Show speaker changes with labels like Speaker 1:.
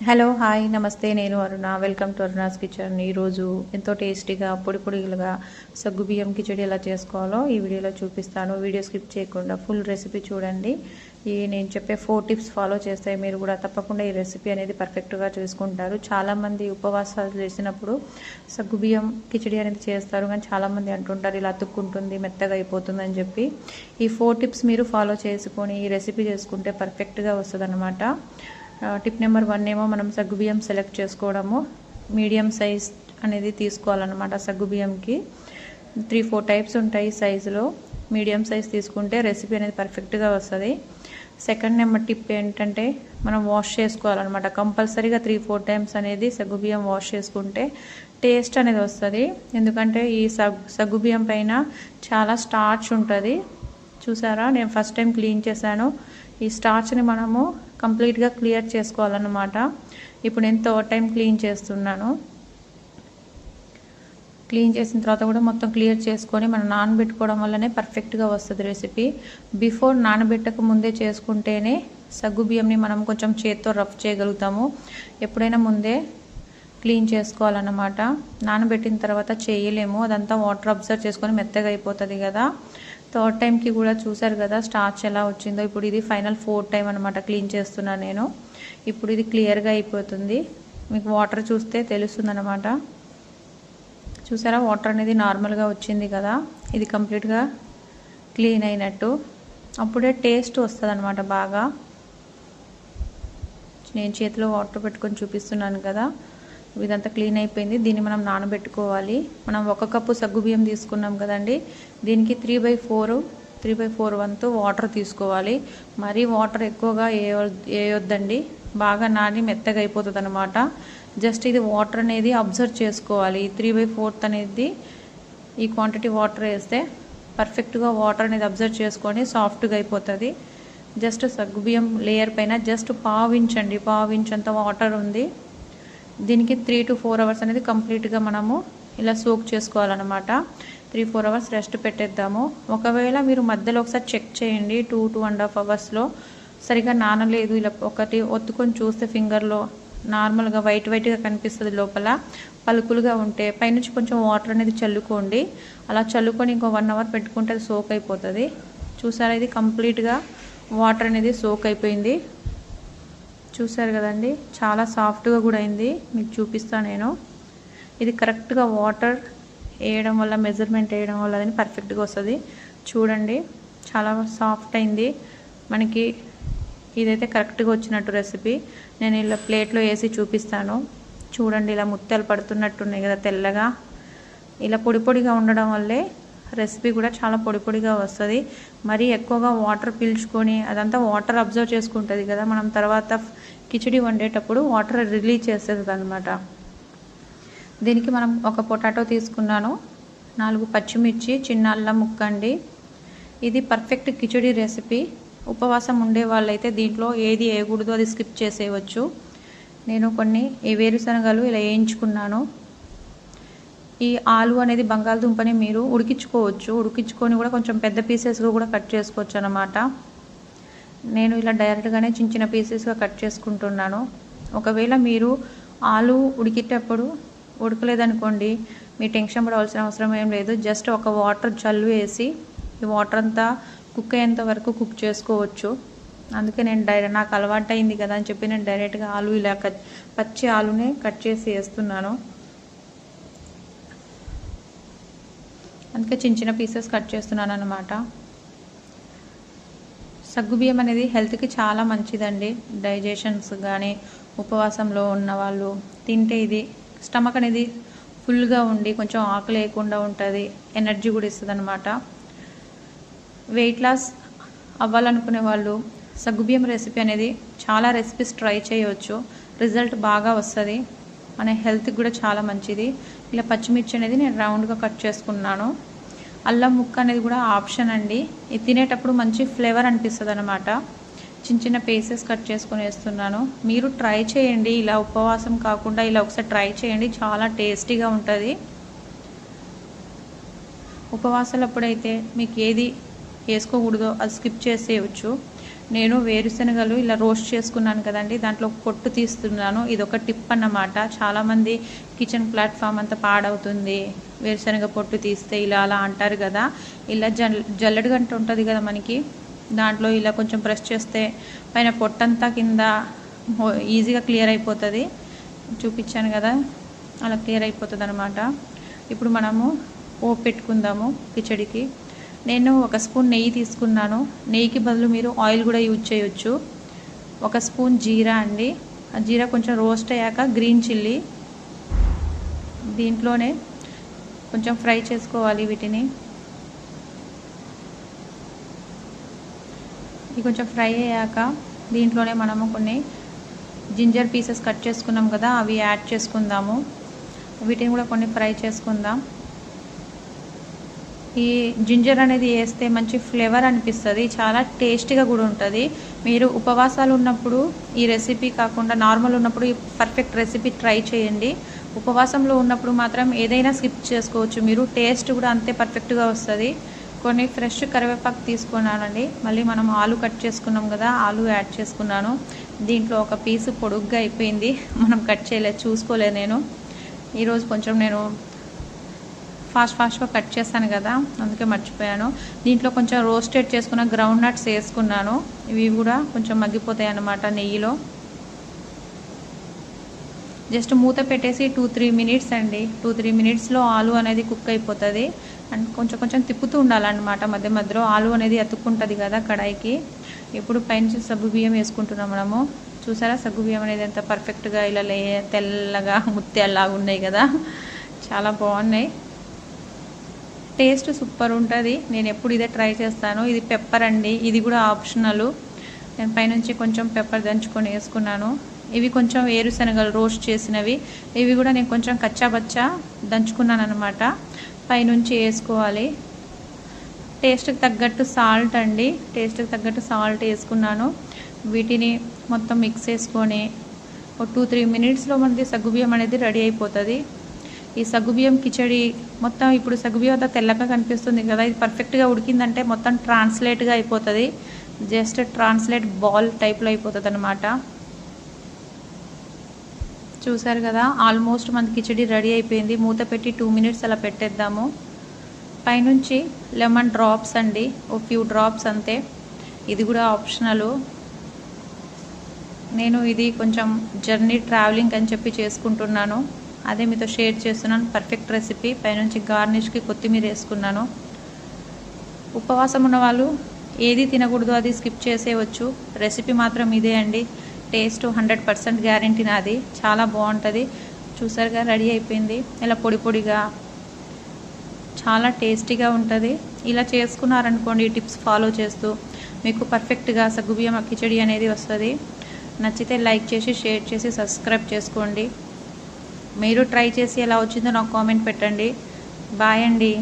Speaker 1: Hello hi నమస్తే నేను అరుణ welcome to Aruna's kitchen. ఈరోజు ఎంతో టేస్టీగా పొడి పొడిగా సగ్గుబియ్యం కిచడి ఎలా చేసుకోవాలో ఈ వీడియోలో చూపిస్తాను. వీడియో స్కిప్ చేయకుండా ఫుల్ రెసిపీ చూడండి. నేను చెప్పే 4 టిప్స్ ఫాలో చేస్తే మీరు కూడా తప్పకుండా ఈ రెసిపీ అనేది పర్ఫెక్ట్గా చేసుకుంటారు. చాలామంది ఉపవాసాలు చేసినప్పుడు సగ్గుబియ్యం కిచడి అనేది చేస్తారు, కానీ చాలామంది అంటుంటారు ఇలా అతుక్కుంటుంది, మెత్తగా అయిపోతుంది అని చెప్పి. ఈ 4 టిప్స్ మీరు ఫాలో చేసుకొని ఈ రెసిపీ చేసుకుంటే పర్ఫెక్ట్గా వస్తుంది అన్నమాట. టిప్ నెంబర్ 1 ఏమో మనం సగ్గుబియ్యం సెలెక్ట్ చేసుకోవడము. మీడియం సైజ్ అనేది తీసుకోవాలన్నమాట. సగ్గుబియ్యంకి 3-4 టైప్స్ ఉంటాయి సైజులో. మీడియం సైజ్ తీసుకుంటే రెసిపీ అనేది పర్ఫెక్ట్గా వస్తుంది. సెకండ్ నెంబర్ టిప్ ఏంటంటే మనం వాష్ చేసుకోవాలన్నమాట. కంపల్సరీగా 3-4 టైమ్స్ అనేది సగ్గుబియ్యం వాష్ చేసుకుంటే టేస్ట్ అనేది వస్తుంది. ఎందుకంటే ఈ సగ్గుబియ్యం పైన చాలా స్టార్చ్ ఉంటుంది. చూసారా, నేను ఫస్ట్ టైం క్లీన్ చేశాను. ఈ స్టార్చ్ని మనము కంప్లీట్గా క్లియర్ చేసుకోవాలన్నమాట. ఇప్పుడు నేను 3rd టైం క్లీన్ చేస్తున్నాను. క్లీన్ చేసిన తర్వాత కూడా మొత్తం క్లియర్ చేసుకొని మనం నానబెట్టుకోవడం వల్లనే పర్ఫెక్ట్గా వస్తుంది రెసిపీ. బిఫోర్ నానబెట్టక ముందే చేసుకుంటేనే సగ్గుబియ్యంని మనం కొంచెం చేత్తో రఫ్ చేయగలుగుతాము. ఎప్పుడైనా ముందే క్లీన్ చేసుకోవాలన్నమాట. నానబెట్టిన తర్వాత చేయలేము, అదంతా వాటర్ అబ్జర్వ్ చేసుకొని మెత్తగా అయిపోతుంది కదా. 3rd టైంకి కూడా చూసారు కదా స్టార్చ్ ఎలా వచ్చిందో. ఇప్పుడు ఇది ఫైనల్ 4th టైం అనమాట క్లీన్ చేస్తున్నాను నేను. ఇప్పుడు ఇది క్లియర్గా అయిపోతుంది. మీకు వాటర్ చూస్తే తెలుస్తుంది అనమాట. చూసారా, వాటర్ అనేది నార్మల్గా వచ్చింది కదా. ఇది కంప్లీట్గా క్లీన్ అయినట్టు. అప్పుడే టేస్ట్ వస్తుంది అనమాట బాగా. నేను చేతిలో వాటర్ పెట్టుకొని చూపిస్తున్నాను కదా. ఇదంతా క్లీన్ అయిపోయింది. దీన్ని మనం నానబెట్టుకోవాలి. మనం 1 కప్పు సగ్గుబియ్యం తీసుకున్నాం కదండి, దీనికి 3/4 వంతు వాటర్ తీసుకోవాలి. మరీ వాటర్ ఎక్కువగా వేయొద్దండి, బాగా నాని మెత్తగా అయిపోతుంది అనమాట. జస్ట్ ఇది వాటర్ అనేది అబ్జర్వ్ చేసుకోవాలి. 3/4 అనేది ఈ క్వాంటిటీ వాటర్ వేస్తే పర్ఫెక్ట్గా వాటర్ అనేది అబ్జర్వ్ చేసుకొని సాఫ్ట్గా అయిపోతుంది. జస్ట్ సగ్గుబియ్యం లేయర్ పైన జస్ట్ పావు ఇంచ్ అంత వాటర్ ఉంది. దీనికి 3 to 4 అవర్స్ అనేది కంప్లీట్గా మనము ఇలా సోక్ చేసుకోవాలన్నమాట. 3-4 అవర్స్ రెస్ట్ పెట్టేద్దాము. ఒకవేళ మీరు మధ్యలో ఒకసారి చెక్ చేయండి, 2-2.5 అవర్స్లో సరిగా నానలేదు, ఇలా ఒకటి ఒత్తుకొని చూస్తే ఫింగర్లో నార్మల్గా వైట్గా కనిపిస్తుంది, లోపల పలుకులుగా ఉంటే పైనుంచి కొంచెం వాటర్ అనేది చల్లుకోండి. అలా చల్లుకొని ఇంకో 1 అవర్ పెట్టుకుంటే అది సోక్ అయిపోతుంది. చూసారా, ఇది కంప్లీట్గా వాటర్ అనేది సోక్ అయిపోయింది. చూసారు కదండి, చాలా సాఫ్ట్గా కూడా అయింది. మీకు చూపిస్తాను నేను. ఇది కరెక్ట్గా వాటర్ వేయడం వల్ల, మెజర్మెంట్ వేయడం వల్ల అది పర్ఫెక్ట్గా వస్తుంది. చూడండి, చాలా సాఫ్ట్ అయింది మనకి. ఇదైతే కరెక్ట్గా వచ్చినట్టు రెసిపీ. నేను ఇలా ప్లేట్లో వేసి చూపిస్తాను. చూడండి, ఇలా ముత్యాలు పడుతున్నట్టున్నాయి కదా తెల్లగా. ఇలా పొడి పొడిగా ఉండడం వల్లే రెసిపీ కూడా చాలా పొడి పొడిగా వస్తుంది. మరీ ఎక్కువగా వాటర్ పీల్చుకొని అదంతా వాటర్ అబ్జర్వ్ చేసుకుంటుంది కదా, మనం తర్వాత కిచడి వండేటప్పుడు వాటర్ రిలీజ్ చేస్తుంది అనమాట. దీనికి మనం 1 పొటాటో తీసుకున్నాను, 4 పచ్చిమిర్చి, చిన్న అల్లం ముక్క అండి. ఇది పర్ఫెక్ట్ కిచడి రెసిపీ. ఉపవాసం ఉండే వాళ్ళైతే దీంట్లో ఏది వేయకూడదు, అది స్కిప్ చేసేయవచ్చు. నేను కొన్ని వేరుశనగలు ఇలా వేయించుకున్నాను. ఈ ఆలు అనేది బంగాళదుంపని మీరు ఉడికించుకొని కూడా కొంచెం పెద్ద పీసెస్గా కూడా కట్ చేసుకోవచ్చు అన్నమాట. నేను ఇలా డైరెక్ట్గానే చిన్న పీసెస్గా కట్ చేసుకుంటున్నాను. ఒకవేళ మీరు ఆలు ఉడికేటప్పుడు ఉడకలేదనుకోండి, మీ టెన్షన్ పడవలసిన అవసరం ఏం లేదు. జస్ట్ ఒక వాటర్ జల్లు వేసి ఈ వాటర్ అంతా కుక్ అయ్యేంత వరకు కుక్ చేసుకోవచ్చు. అందుకే నేను నాకు అలవాటు అయింది కదా అని చెప్పి నేను డైరెక్ట్గా ఆలు ఇలా పచ్చి ఆలునే కట్ చేసి వేస్తున్నాను. అందుకే చిన్న పీసెస్ కట్ చేస్తున్నాను అన్నమాట. సగ్గుబియ్యం అనేది హెల్త్కి చాలా మంచిదండి. డైజెషన్స్ కానీ, ఉపవాసంలో ఉన్న వాళ్ళు తింటే ఇది స్టమక్ అనేది ఫుల్గా ఉండి కొంచెం ఆకలి లేకుండా ఉంటుంది, ఎనర్జీ కూడా ఇస్తుంది అనమాట. వెయిట్ లాస్ అవ్వాలనుకునే వాళ్ళు సగ్గుబియ్యం రెసిపీ అనేది చాలా రెసిపీస్ ట్రై చేయవచ్చు. రిజల్ట్ బాగా వస్తుంది, మన హెల్త్కి కూడా చాలా మంచిది. ఇలా పచ్చిమిర్చి అనేది నేను రౌండ్గా కట్ చేసుకున్నాను. అల్లం ముక్క అనేది కూడా ఆప్షన్ అండి. ఇది తినేటప్పుడు మంచి ఫ్లేవర్ అనిపిస్తుంది అనమాట. చిన్న పీసెస్ కట్ చేసుకొని వేస్తున్నాను. మీరు ట్రై చేయండి, ఇలా ఉపవాసం కాకుండా ఇలా ఒకసారి ట్రై చేయండి, చాలా టేస్టీగా ఉంటుంది. ఉపవాసాలప్పుడైతే మీకు ఏది వేసుకోకూడదో అది స్కిప్ చేసేయచ్చు. నేను వేరుశనగలు ఇలా రోస్ట్ చేసుకున్నాను కదండి, దాంట్లో పొట్టు తీస్తున్నాను. ఇది ఒక టిప్ అన్నమాట. చాలామంది కిచెన్ ప్లాట్ఫామ్ అంతా పాడవుతుంది వేరుశనగ పొట్టు తీస్తే ఇలా అలా అంటారు కదా. ఇలా జల్లెడ గంట ఉంటుంది కదా మనకి, దాంట్లో ఇలా కొంచెం ప్రెస్ చేస్తే పైన పొట్టంతా కింద ఈజీగా క్లియర్ అయిపోతుంది. చూపించాను కదా, అలా క్లియర్ అయిపోతుంది అనమాట. ఇప్పుడు మనము పోపు పెట్టుకుందాము కిచడికి. నేను 1 స్పూన్ నెయ్యి తీసుకున్నాను. నెయ్యికి బదులు మీరు ఆయిల్ కూడా యూజ్ చేయొచ్చు. 1 స్పూన్ జీరా అండి. ఆ జీరా కొంచెం రోస్ట్ అయ్యాక గ్రీన్ చిల్లీ దీంట్లోనే కొంచెం ఫ్రై చేసుకోవాలి వీటిని. ఇది కొంచెం ఫ్రై అయ్యాక దీంట్లోనే మనము కొన్ని జింజర్ పీసెస్ కట్ చేసుకున్నాం కదా, అవి యాడ్ చేసుకుందాము. వీటిని కూడా కొన్ని ఫ్రై చేసుకుందాం. ఈ జింజర్ అనేది వేస్తే మంచి ఫ్లేవర్ అనిపిస్తుంది, చాలా టేస్టీగా కూడా ఉంటుంది. మీరు ఉపవాసాలు ఉన్నప్పుడు ఈ రెసిపీ కాకుండా నార్మల్ ఉన్నప్పుడు ఈ పర్ఫెక్ట్ రెసిపీ ట్రై చేయండి. ఉపవాసంలో ఉన్నప్పుడు మాత్రం ఏదైనా స్కిప్ చేసుకోవచ్చు మీరు, టేస్ట్ కూడా అంతే పర్ఫెక్ట్గా వస్తుంది. కొన్ని ఫ్రెష్ కరివేపాకు తీసుకున్నానండి. మళ్ళీ మనం ఆలు కట్ చేసుకున్నాం కదా, ఆలు యాడ్ చేసుకున్నాను. దీంట్లో ఒక పీసు పొడుగ్గా అయిపోయింది, మనం కట్ చేయలేదు, చూసుకోలేదు నేను. ఈరోజు కొంచెం నేను ఫాస్ట్గా కట్ చేస్తాను కదా, అందుకే మర్చిపోయాను. దీంట్లో కొంచెం రోస్టెడ్ చేసుకున్న గ్రౌండ్ నట్స్ వేసుకున్నాను. ఇవి కూడా కొంచెం మగ్గిపోతాయి అన్నమాట నెయ్యిలో. జస్ట్ మూత పెట్టేసి 2-3 మినిట్స్ అండి. 2-3 మినిట్స్లో ఆలు అనేది కుక్ అయిపోతుంది. అండ్ కొంచెం తిప్పుతూ ఉండాలన్నమాట మధ్య మధ్యలో, ఆలు అనేది అతుక్కుంటుంది కదా కడాయికి. ఇప్పుడు పైనుంచి సగ్గు బియ్యం వేసుకుంటున్నాం మనము. చూసారా సగ్గు బియ్యం అనేది ఎంత పర్ఫెక్ట్గా ఇలా తెల్లగా ముత్యాల్లాగా ఉన్నాయి కదా, చాలా బాగున్నాయి. టేస్ట్ సూపర్ ఉంటుంది. నేను ఎప్పుడు ఇదే ట్రై చేస్తాను. ఇది పెప్పర్ అండి, ఇది కూడా ఆప్షనల్. నేను పైనుంచి కొంచెం పెప్పర్ దంచుకొని వేసుకున్నాను. ఇవి కొంచెం వేరుశనగలు రోస్ట్ చేసినవి, ఇవి కూడా నేను కొంచెం కచ్చాబచ్చా దంచుకున్నాను అనమాట. పైనుంచి వేసుకోవాలి. టేస్ట్కి తగ్గట్టు సాల్ట్ అండి, టేస్ట్కి తగ్గట్టు సాల్ట్ వేసుకున్నాను. వీటిని మొత్తం మిక్స్ చేసుకొని ఒక 2-3 మినిట్స్లో మనది సగ్గుబియ్యం అనేది రెడీ అయిపోతుంది. ఈ సగ్గుబియ్యం కిచడి మొత్తం ఇప్పుడు సగ్గుబియ్యం అంతా తెల్లగా కనిపిస్తుంది కదా, ఇది పర్ఫెక్ట్గా ఉడికిందంటే మొత్తం ట్రాన్స్లేట్గా అయిపోతుంది. జస్ట్ ట్రాన్స్లేట్ బాల్ టైప్లో అయిపోతుంది అనమాట. చూసారు కదా, ఆల్మోస్ట్ మన కిచడి రెడీ అయిపోయింది. మూత పెట్టి 2 మినిట్స్ అలా పెట్టేద్దాము. పైనుంచి లెమన్ డ్రాప్స్ అండి, ఓ ఫ్యూ డ్రాప్స్ అంతే. ఇది కూడా ఆప్షనల్. నేను ఇది కొంచెం జర్నీ ట్రావెలింగ్ అని చెప్పి చేసుకుంటున్నాను, అదే మీతో షేర్ చేస్తున్నాను. Perfect recipe. పైనుంచి గార్నిష్కి కొత్తిమీర వేసుకున్నాను. ఉపవాసం ఉన్న వాళ్ళు ఏది తినకూడదు అది స్కిప్ చేసేయవచ్చు. రెసిపీ మాత్రం ఇదే అండి. టేస్ట్ 100% గ్యారంటీ నాది, చాలా బాగుంటుంది. చూసారుగా రెడీ అయిపోయింది. ఇలా పొడి పొడిగా చాలా టేస్టీగా ఉంటుంది. ఇలా చేసుకున్నారనుకోండి, టిప్స్ ఫాలో చేస్తూ మీకు పర్ఫెక్ట్గా సగ్గుబియ్యం కిచడి అనేది వస్తుంది. నచ్చితే లైక్ చేసి షేర్ చేసి సబ్స్క్రైబ్ చేసుకోండి. మీరు ట్రై చేసి ఎలా వచ్చిందో నాకు కామెంట్ పెట్టండి. బాయ్ అండి.